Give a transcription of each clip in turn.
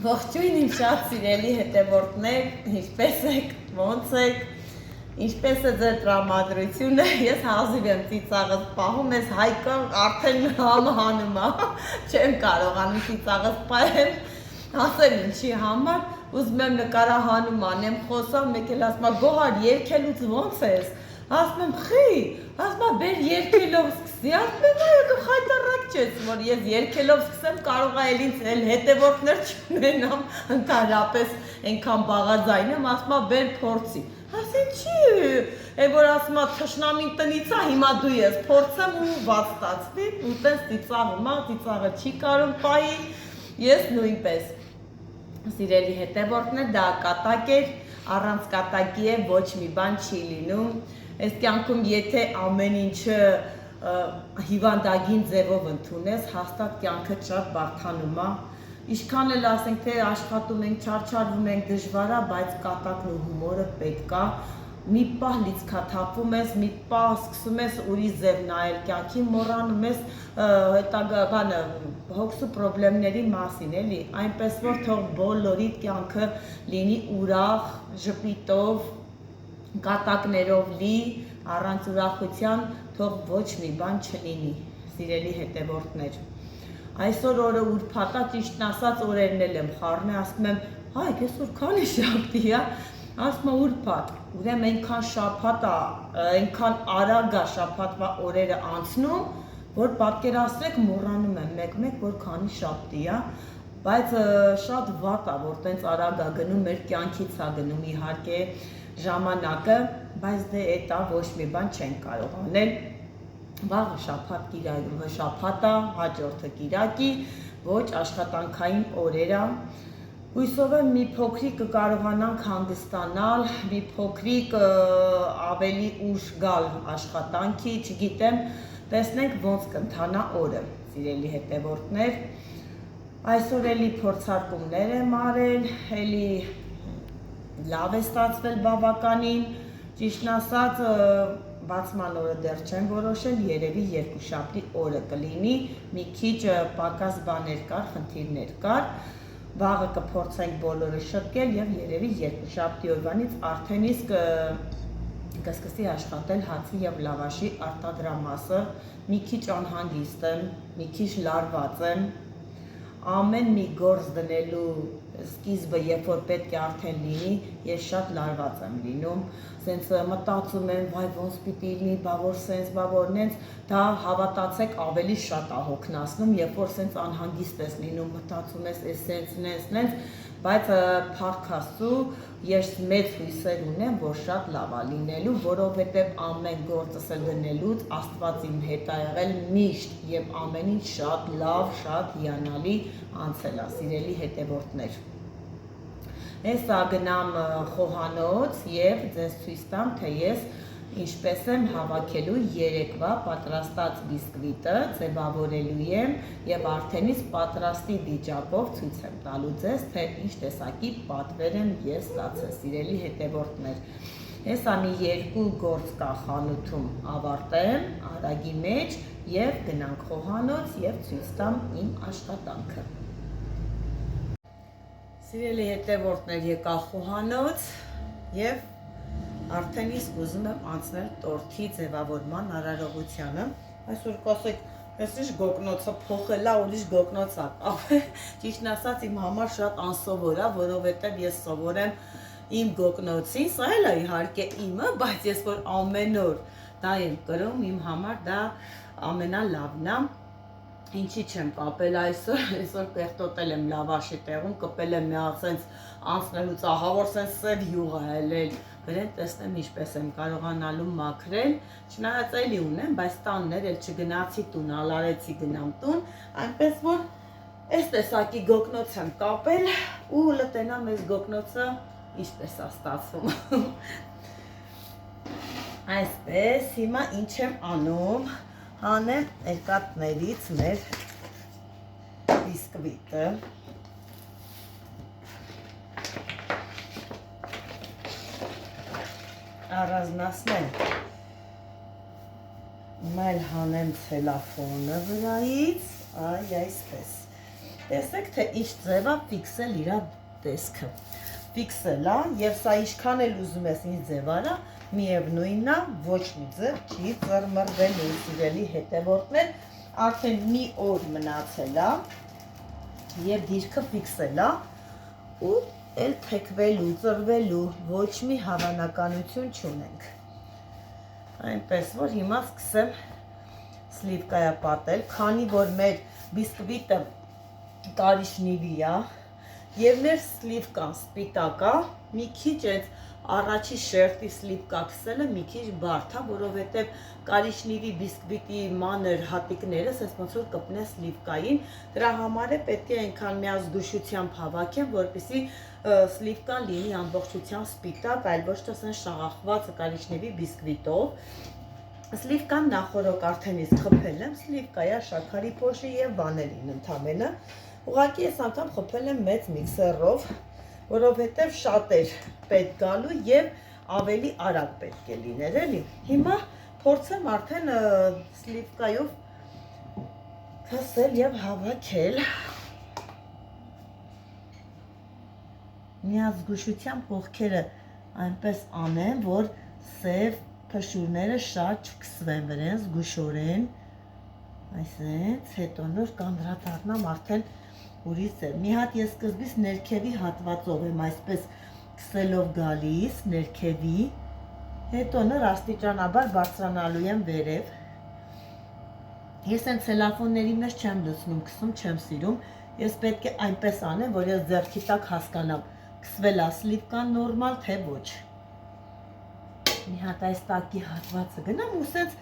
Ողջույն իմ շատ սիրելի հետևորդներ, ինչպես եք, ոնց եք, ինչպես է ձեր տրամադրությունը, ես հազիվ եմ ծիծաղս պահում, ես Հայկը արդեն համահանում է, չեմ կարողանում ծիծաղս պահեմ, ասել ինչի համար, ուզում եմ նկարահանում անեմ, խոսամ, մեկ էլ ասում Գոհար, երգելուց ոնց ես, ասում եմ խի, ասում եմ բեր երգելով սկսի, ասում եմ այո խայտարակ չես, որ ես երգելով սկսեմ կարող է ինձ էլ հետևորդներ չունենամ, ընդհանրապես այնքան բաղաձայն եմ, ասում եմ բեր փորձի, ասեն չի, որ ասում եմ թշնամին տնից է, հիմա դու ես փորձեմ ու բաց ստացվի, ու տես ծիծաղում է, ծիծաղը չի կարող պահի, ես նույնպես, սիրելի հետևորդներ, դա կատակ էր, առանց կատակի է ոչ մի բան չի լինում, այս կյանքում եթե ամեն ինչը հիվանդագին ձևով ընդունես, հաստատ կյանքը շատ բարդանում է, ինչքան էլ ասենք թե աշխատում ենք, չարչարվում ենք դժվար է, բայց կատակն ու հումորը պետք է, մի պահ լիցքաթափվում ես, մի պահ սկսում ես ուրիշ ձև նայել կյանքին, մոռանում ես հոգսու պրոբլեմների մասին, էլի, այնպես որ թող բոլորիդ կյանքը լինի ուրախ, ժպիտով, կատակներով լի, առանց ուրախության թող ոչ մի բան չլինի, սիրելի հետևորդներ։ Այսօր օրը ուրբաթ է, ճիշտն ասած օրերն էլ եմ խառնում, ասում եմ, հայ, այսօր քանի շաբթի է, ասում եմ ուրբաթ, ուրեմն այնքան շաբաթ է, այնքան արագ է շաբաթվա օրերը անցնում, որ պատկերացրեք մոռանում եմ մեկ-մեկ, որ քանի շաբթի է, բայց շատ վատ է, որ տենց արագ է գնում, մեր կյանքից է գնում իհարկե ժամանակը, բայց դե էտա ոչ մի բան չեն կարող անել, վաղը շաբաթ է, հաջորդը կիրակի, ոչ աշխատանքային օրեր է, հույսով եմ մի փոքրիկ կարողանանք հանգստանալ, մի փոքրիկ ավելի ուշ գալ աշխատանքի, չգիտեմ, տեսնենք ոնց կընթանա օրը, սիրելի հետևորդներ, այսօր էլի փորձարկումներ եմ արել, էլի լավ է ստացվել բավականին, ճիշտն ասած բացման օրը դեռ չեմ որոշել, երևի երկուշաբթի օրը կլինի, մի քիչ պակաս բաներ կար, խնդիրներ կար, վաղը կփորձենք բոլորը շտկել և երևի երկուշաբթի օրվանից արդեն իսկ կսկսի աշխատել հացի և լավաշի արտադրամասը, մի քիչ անհանգիստ եմ, մի քիչ լարված եմ, ամեն մի գործ դնելու սկիզբը, երբ որ պետք է արդեն լինի, ես շատ լարված եմ լինում, սենց մտածում եմ, վայ ոնց պիտի լինի, բա որ սենց, բա որ նենց, դա հավատացեք ավելի շատ է հոգնածնում, երբ որ սենց անհանգիստ ես լինում, մտածում ես սենց, նենց, բայց փառք Աստծու, ես մեծ հույսեր ունեմ, որ շատ լավ է լինելու, որովհետև ամեն գործս դնելուց Աստված իմ հետ է եղել միշտ և ամեն ինչ շատ լավ, շատ հիանալի անցել է, սիրելի հետևորդներ։ Հեսա գնամ խոհանոց և ձեզ ցույց տամ, թե ես ինչպես եմ հավաքելու երեկվա պատրաստած բիսկվիտը, ձևավորելու եմ և արդեն իսկ պատրաստի վիճակով ցույց եմ տալու ձեզ, թե ինչ տեսակի պատվեր եմ ես ստացել, սիրելի հետևորդներ։ Հեսա մի երկու գործ կա խանութում ավարտեմ, արագի մեջ և գնանք խոհանոց և ցույց տամ իմ աշխատանքը։ Սիրելի հետևորդներ, եկա խոհանոց և արդեն իսկ ուզում եմ անցնել տորթի ձևավորման արարողությանը, այսօր կասեք, ես ինչ գոգնոցը փոխել է, ուրիշ գոգնոց է կապել, ճիշտն ասած իմ համար շատ անսովոր է, որովհետև ես սովոր եմ իմ գոգնոցին, սա էլ է իհարկե իմը, բայց ես որ ամեն օր դա եմ կրում, իմ համար դա ամենալավն է, ինչի չեմ կապել այսօր պեղտոտել եմ լավաշի տեղում, կպել եմ մի հատ սենց անցնելուց ահա որ սենց սև յուղ է ելել, գրեն տեսնեմ ինչպես եմ կարողանալու մաքրել, չնայած էլի ունեմ, բայց տաններ էլ չգնացի տուն, ալարեցի գնամ տուն, այնպես որ այս տեսակի գոգնոց եմ կապել ու լտենամ այս գոգնոցը ինչպես է ստացվում։ Այսպես, հիմա ինչ եմ անում, հանեմ երկաթներից մեր բիսկվիտը, առանձնացնեմ, մայլ հանեմ ցելոֆանը վրայից, այ այսպես, Տեսեք, թե ինչ ձև է ֆիքսել իր տեսքը։ Ֆիքսել է, եւ սա ինչքան էլ ուզում ես ինչ ձև արա, միևնույնն է, ոչ մի ձև չի ծռմռվելու, սիրելի հետևորդներ, արդեն մի օր մնացել է եւ դիրքը ֆիքսել է ու էլ թեքվելու, ծռվելու ոչ մի հավանականություն չունենք։ Այնպես որ հիմա սկսեմ սլիվկայա պատել, քանի որ մեր բիսկվիտը կարիշնիվի է եւ մեր սլիվկան սպիտակ է, մի քիչ այդ առաջի շերտի սլիվկա քսելը մի քիչ բարդ է, որովհետեւ կարիշնիվի բիսկվիտի մանր հատիկները ասես ոնց որ կպնեն սլիվկային, դրա համար է պետք է այնքան միազգուշությամբ հավաքեմ, որպեսզի սլիվկան լինի ամբողջությամբ սպիտակ, այլ ոչ թե ասեն շաղախված կարիշնիվի բիսկվիտով։ Սլիվկան նախորոք արդեն իսկ խփել եմ, սլիվկայա, շաքարի փոշի եւ վանելին ընդամենը։ Ուղղակի ես անգամ խփել եմ մեծ միքսերով, որովհետեւ շատ էր պետք գալու եւ ավելի արագ պետք է լիներ, էլի։ Հիմա փորձեմ արդեն սլիվկայով քսել եւ հավաքել։ Միազգուշությամբ կողքերը այնպես անեմ, որ սև փշուրները շատ չքսվեն վրան, զգուշորեն, այսպես, հետո նոր կանդրադառնամ արդեն ուրիշ է։ Մի հատ ես սկզբից ներքևի հատվածով եմ այսպես քսելով գալիս, ներքևի, հետո նոր աստիճանաբար բարձրանալու եմ վերև։ Ես այն ցելոֆոնների մեջ չեմ լցնում, քսում չեմ սիրում, ես պետք է այնպես անեմ, որ ես ձեռքի տակ հասկանամ, քսվել է սլիվկան նորմալ, թե ոչ։ Մի հատ այս տակի հատվածը գնամ ու սենց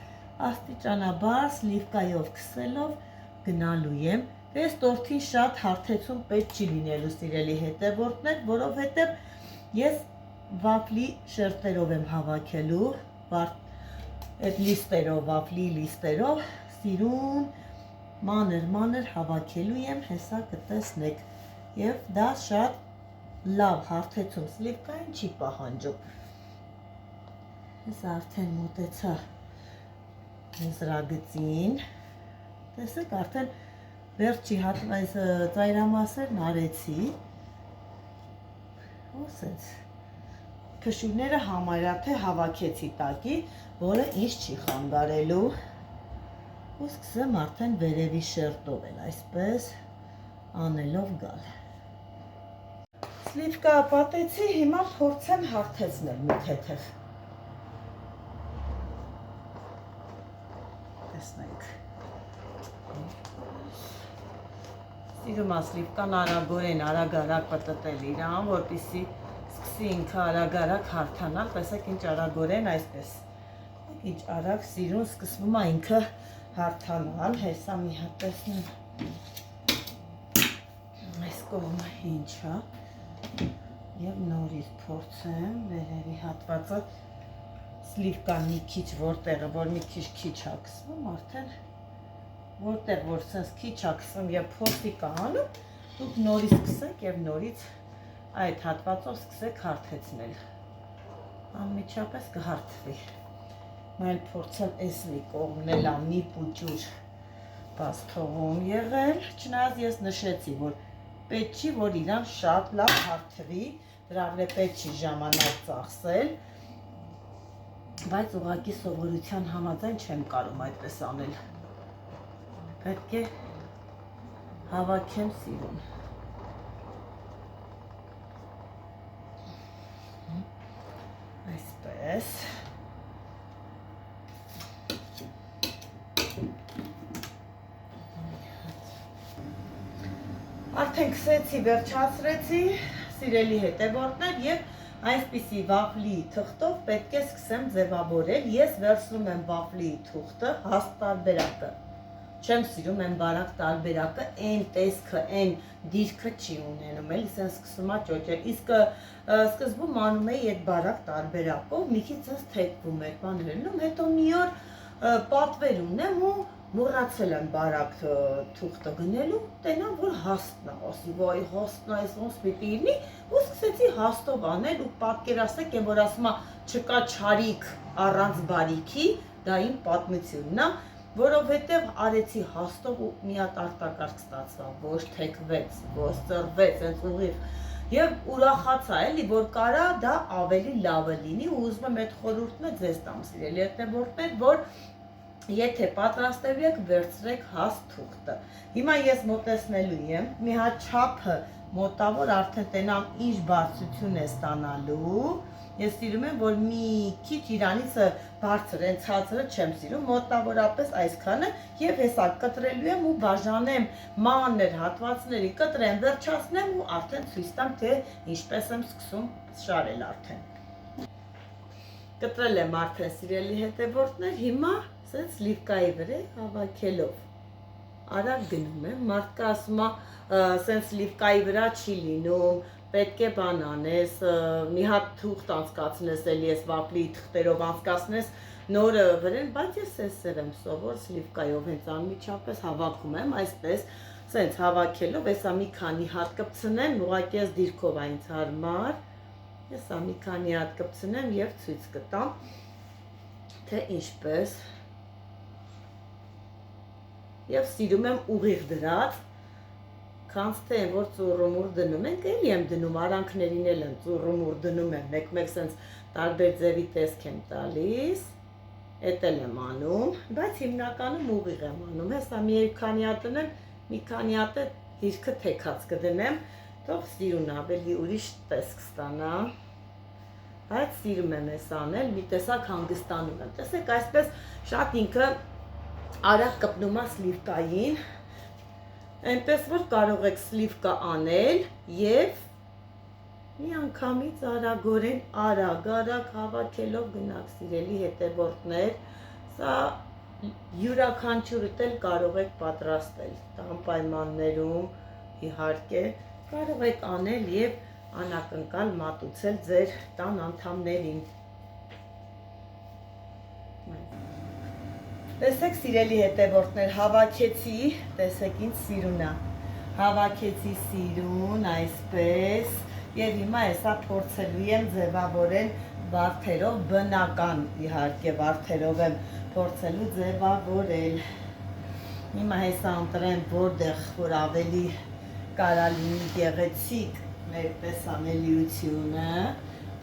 աստիճանաբար սլիվկայով քսելով գնալու եմ։ Այս տորթին շատ հարթեցում պետք չի լինելու, սիրելի հետևորդներ, որովհետև ես վաֆլի շերտերով եմ հավաքելու, այդ լիստերով, վաֆլի լիստերով, սիրուն, մանր հավաքելու եմ, հեսա կտեսնեք, և դա շատ լավ հարթեցում սլիվկային չի պահանջում։ Ես արդեն մոտեցա զրագծին, տեսեք արդեն վերջի հատված ծայրամասերն արեցի, ոսենց փշուրները համարյա թե հավաքեցի տակի, որը ինչ չի խանգարելու, ու սկսեմ արդեն վերևի շերտով էլ այսպես անելով գալ։ Սլիվկա պատեցի, հիմա փորձեմ հարթեցնել մի թեթև։ Տեսնենք։ Սիրում ասլիվկան արագորեն արագ պտտել իրան, որպեսզի սկսի ինքը արագ հարթանալ, տեսեք ինչ արագորեն այսպես։ Ինչ արագ սիրուն սկսվում է ինքը հարթանալ, հեսա մի հատ տեսնեմ։ Այս կողմը ինչ է։ Եվ նորից փորձեմ վերևի հատվածը սլիվկան մի քիչ որտեղը, որ մի քիչ է քսվում, արդեն որտեղ որ սենց քիչ է քսվում եւ փորձի կանում, դուք նորից սկսեք եւ նորից այդ հատվածով սկսեք հարթեցնել։ Անմիջապես կհարթվի։ Մայլ փորձել էս մի կողմն էլ մի պուճուր բաց թողում եղել, չնայած ես նշեցի, որ պետք չի, որ իրան շատ լավ հարթվի, դրա վրա պետք չի ժամանակ ծախսել, բայց ուղղակի սովորության համաձայն չեմ կարող այդպես անել։ Պետք է հավաքեմ սիրուն։ Այսպես։ Արդեն քսեցի, վերջացրեցի, սիրելի հետևորդներ, եւ այսպիսի վաֆլի թղթով պետք է սկսեմ ձևավորել։ Ես վերցնում եմ վաֆլի թուղթը, հաստ տարբերակը։ Չեմ սիրում այն բարակ տարբերակը, այն տեսքը, այն դիրքը չի ունենում, էլի սենց սկսում է ճոճել, իսկ սկզբում անում էի այդ բարակ տարբերակով, մի քիչ սենց թեքվում էր բաներում, հետո մի օր պատվեր ունեմ ու մոռացել եմ բարակ թուղթը գնելու, տենամ, որ հաստն է, ասի, վայ, հաստն է, այս ոնց պիտի լինի, ու սկսեցի հաստով անել ու պատկերացրեք, որ ասում է չկա չարիք առանց բարիքի, դա իմ պատմությունն է։ որովհետև արեցի հաստով ու մի հատ արտակարգ ստացվա, ոչ թեքվեց, ոչ ծռվեց, հենց ուղիղ եւ ուրախացա էլի, որ կարա դա ավելի լավը լինի ու ուզում եմ այդ խորհուրդն է ձեզ տամ, սիրելի հետևորդներ, որ եթե պատրաստելու եք, վերցրեք հաստ թուղթը։ Հիմա ես մոտեցնելու եմ, մի հատ չափը մոտավոր արդեն տենամ ինչ բարձրություն է ստանալու։ Ես սիրում եմ, որ մի քիչ իրանից բարձր են, ցածրը չեմ սիրում, մոտավորապես այսքանը եւ հեսա կտրելու եմ ու բաժանեմ մանր հատվածների, կտրեմ, վերջացնեմ ու արդեն ցույց տամ, թե ինչպես եմ սկսում շարել արդեն։ Կտրել եմ արդեն, սիրելի հետևորդներ, հիմա սենց լիվկայի վրա հավաքելով արագ գնում եմ, մարդկա ասում է սենց լիվկայի վրա չի լինում, պետք է բան անես, մի հատ թուղթ անցկացնես, էլի ես վապլի թղթերով անցկացնես նորը վրեն, բայց ես էսեր եմ սովոր սլիվկայով հենց անմիջապես հավաքում եմ, այսպես սենց հավաքելով, եսա մի քանի հատ կպցնեմ, ուղղակի ես դիրքով է ինձ հարմար, եսա մի քանի հատ կպցնեմ և ցույց կտամ, թե ինչպես և սիրում եմ ուղիղ դրած, քանց թե են, որ ծուռումուր դնում ենք, էլի եմ դնում, արանքներին էլ եմ ծուռումուր դնում եմ, մեկ-մեկ սենց տարբեր ձևի տեսք եմ տալիս, էտ էլ եմ անում, բայց հիմնականում ուղիղ եմ անում, հեսա մի քանի հատ դնեմ, մի քանի հատ է դիրքը թեքած կդնեմ, թող սիրուն ավելի ուրիշ տեսք ստանա, բայց սիրում եմ ես անել, մի տեսակ հանգստանում եմ, տեսեք այսպես շատ ինքը արագ կպնում է սլիվկային, այնպես որ կարող եք սլիվկա անել և մի անգամից արագորեն արագ հավաքելով գնաք սիրելի հետևորդներ, սա յուրաքանչյուրդ էլ կարող եք պատրաստել, տան պայմաններում իհարկե կարող եք անել և անակնկալ մատուցել ձեր տան անդամներին։ Տեսեք սիրելի հետևորդներ, հավաքեցի, տեսեք ինձ սիրունա, հավաքեցի սիրուն, այսպես, և հիմա եսա փորձելու եմ ձևավորել վարդերով, բնական իհարկե վարդերով եմ փորձելու ձևավորել։ Հիմա հեսա ընտրեմ որտեղ, որ ավելի կարա լինի գեղեցիկ մեր տեսանելիությունը,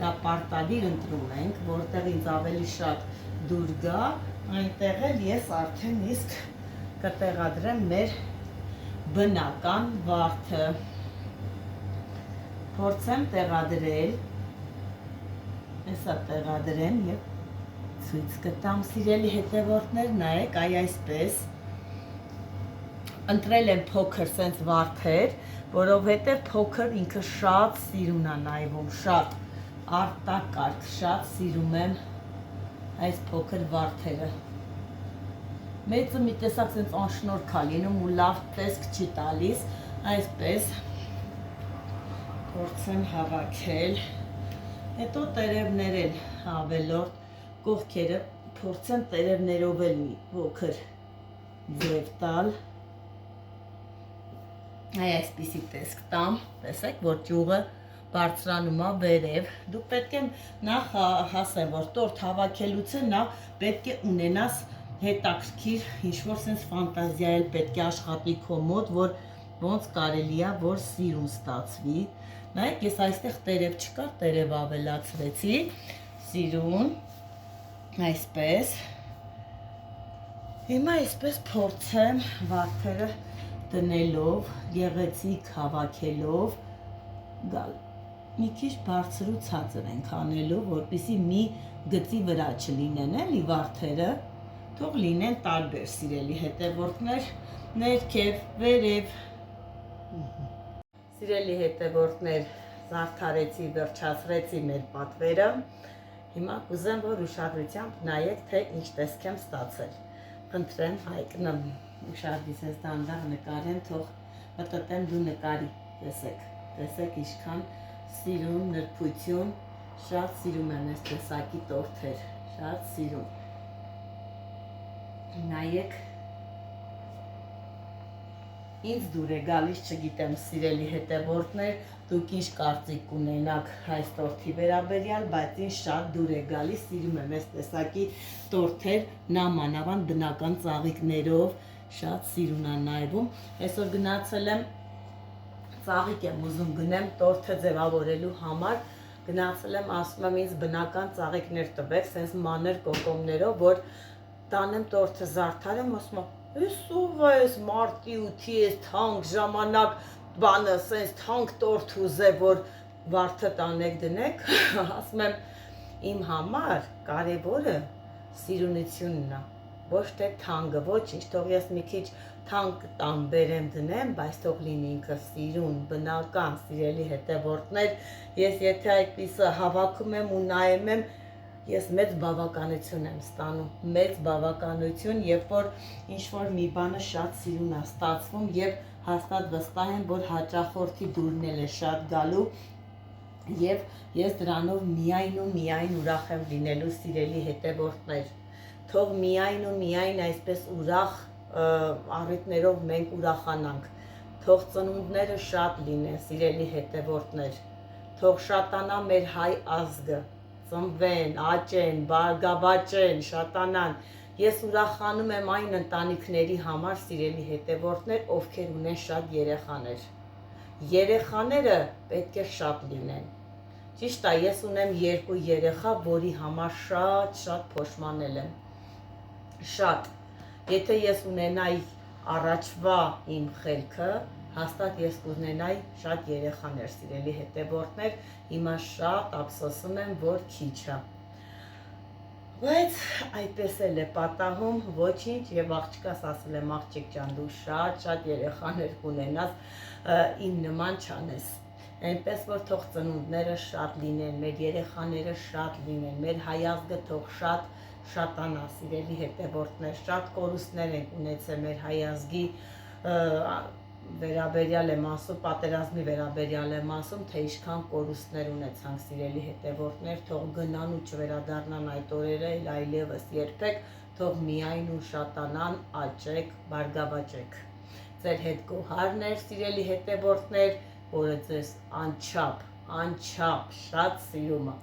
դա պարտադիր ընտրում ենք, որտեղ ինձ ավելի շատ դուր գա, այնտեղ էլ ես արդեն իսկ կտեղադրեմ մեր բնական վարդը, փորձեմ տեղադրել, հեսա տեղադրեմ և ցույց կտամ սիրելի հետևորդներ, նայեք, այսպես, ընտրել եմ փոքր սենց վարդեր, որովհետև փոքր ինքը շատ սիրուն է նայվում, շատ արտակարգ, շատ սիրում եմ այս փոքր վարդերը։ Մեծը մի տեսակ սենց անշնորհք է լինում ու լավ տեսք չի տալիս, այսպես փորձեմ հավաքել, հետո տերևներ էլ ավելորդ կողքերը փորձեմ տերևներով էլ մի փոքր ձև տալ, այսպիսի տեսք տամ, տեսեք, որ ճյուղը բարձրանում է վերև, դու պետք է նախ հասեմ, որ տորթ հավաքելուց է նախ պետք է ունենաս հետաքրքիր ինչ-որ սենց ֆանտազիա էլ պետք է աշխատի քո մոտ, որ ոնց կարելի է, որ սիրուն ստացվի, նայեք, ես այստեղ տերև չկար, տերև ավելացրեցի, սիրուն, այսպես, հիմա այսպես փորձեմ վարդերը դնելով, գեղեցիկ հավաքելով, գալ մի քիչ բարձր ու ցածր ենք անելու, որպեսզի մի գծի վրա չլինեն էլի վարդերը, թող լինեն տարբեր սիրելի հետևորդներ, ներքև, վերև։ Սիրելի հետևորդներ, զարդարեցի, վերջացրեցի մեր պատվերը, հիմա կուզեմ, որ ուշադրությամբ նայեք, թե ինչ տեսք եմ ստացել։ Խնդրեմ, Հայկնեմ, ուշադրից ես դանդաղ նկարեմ, թող մտտեմ դու նկարի, տեսեք ինչքան սիրուն, նրբություն, շատ սիրում եմ ես տեսակի տորթեր, շատ սիրում։ Նայեք, ինձ դուր է գալիս, չգիտեմ, սիրելի հետևորդներ, դուք ինչ կարծիք ունենաք այս տորթի վերաբերյալ, բայց ինձ շատ դուր է գալիս, սիրում եմ այս տեսակի տորթեր, նամանավանդ բնական ծաղիկներով, շատ սիրուն է նայվում։ Այսօր գնացել եմ, ծաղիկ եմ ուզում գնեմ տորթը ձևավորելու համար, գնացել եմ, ասում եմ ինձ բնական ծաղիկներ տվեք, սենց մանր կոկոմներով, որ տանեմ տորթը զարդարեմ, ասում եմ, «Էս ով է էս մարտի 8-ի էս թանկ ժամանակ բանը, սենց թանկ տորթ ուզե, որ վարդը տանեք դնեք», ասում եմ, իմ համար կարևորը սիրունությունն է, ոչ թե թանկը, ոչինչ, թող ես մի քիչ թանկ տան բերեմ դնեմ, բայց թող լինի ինքը սիրուն, բնական, սիրելի հետևորդներ, ես եթե այդպիսը հավաքում եմ ու նայում եմ, ես մեծ բավականություն եմ ստանում, մեծ բավականություն, երբ որ ինչ-որ մի բանը շատ սիրուն է ստացվում և հաստատ վստահ եմ, որ հաճախորդի դուրն էլ է շատ գալու և ես դրանով միայն ու միայն ուրախ եմ լինելու, սիրելի հետևորդներ, թող միայն ու միայն այսպես ուրախ առիթներով մենք ուրախանանք, թող ծնունդները շատ լինեն, սիրելի հետևորդներ, թող շատանա մեր հայ ազգը, ծնվեն, աճեն, բարգավաճեն, շատանան, ես ուրախանում եմ այն ընտանիքների համար, սիրելի հետևորդներ, ովքեր ունեն շատ երեխաներ, երեխաները պետք է շատ լինեն, ճիշտ է, ես ունեմ 2 երեխա, որի համար շատ փոշմանել եմ, շատ, եթե ես ունենայի առաջվա իմ խելքը, հաստատ ես կունենայի շատ երեխաներ, սիրելի հետևորդներ, հիմա շատ ափսոսում եմ, որ քիչ է, բայց այդպես էլ է պատահում, ոչինչ և աղջկաս ասել եմ, աղջիկ ջան, դու շատ երեխաներ կունենաս, իմ նման չանես, այնպես որ թող ծնունդները շատ լինեն, մեր երեխաները շատ լինեն, մեր հայ ազգը թող շատանա, սիրելի հետևորդներ, շատ կորուստներ ենք ունեցել մեր հայ ազգի վերաբերյալ եմ ասում, պատերազմի վերաբերյալ եմ ասում, թե ինչքան կորուստներ ունեցանք, սիրելի հետևորդներ, թող գնան ու չվերադառնան այդ օրերը, այլևս երբեք, թող միայն ու շատանան, աճեք, բարգավաճեք։ Ձեր հետ Գոհարն էր, սիրելի հետևորդներ, որը ձեզ անչափ շատ սիրում է։